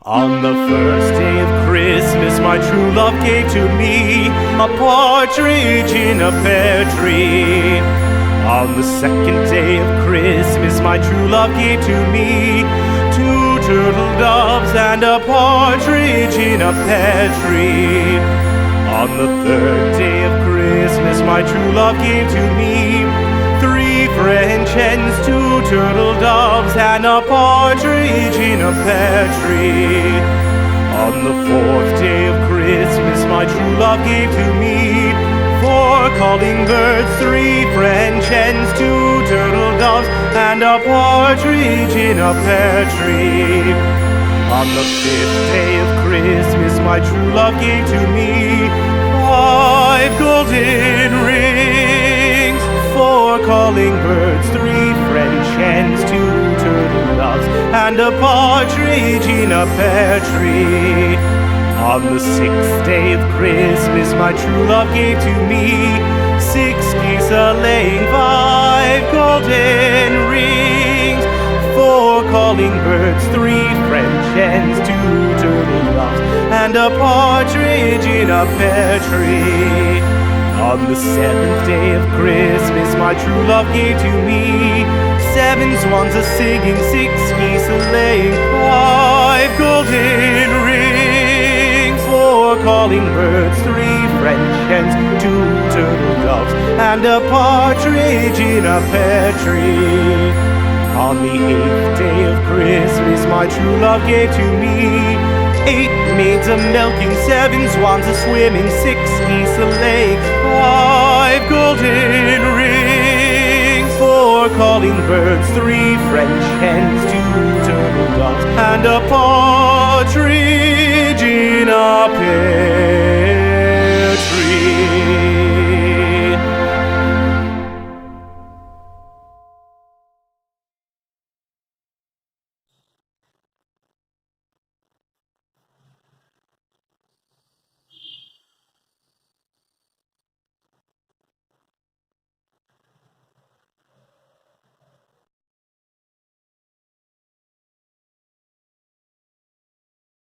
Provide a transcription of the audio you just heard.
On the first day of Christmas, my true love gave to me a partridge in a pear tree. On the second day of Christmas, my true love gave to me two turtle doves and a partridge in a pear tree. On the third day of Christmas, my true love gave to me three French hens, two turtle doves, and a partridge in a pear tree. On the fourth day of Christmas, my true love gave to me four calling birds, three French hens, two turtle doves, and a partridge in a pear tree. On the fifth day of Christmas, my true love gave to me five golden rings, four calling birds, three French hens, two turtle doves, and a partridge in a pear tree. On the sixth day of Christmas, my true love gave to me six geese a-laying, five golden rings, four calling birds, three French hens, two turtle doves, and a partridge in a pear tree. On the seventh day of Christmas, my true love gave to me seven swans a-singing, six geese a-laying, five golden rings, four calling birds, three French hens, two turtle doves, and a partridge in a pear tree. On the eighth day of Christmas, my true love gave to me eight maids a-milking, seven swans a-swimming, six geese a-laying, five golden rings, four calling birds, three French hens, two turtle doves, and a partridge in a pear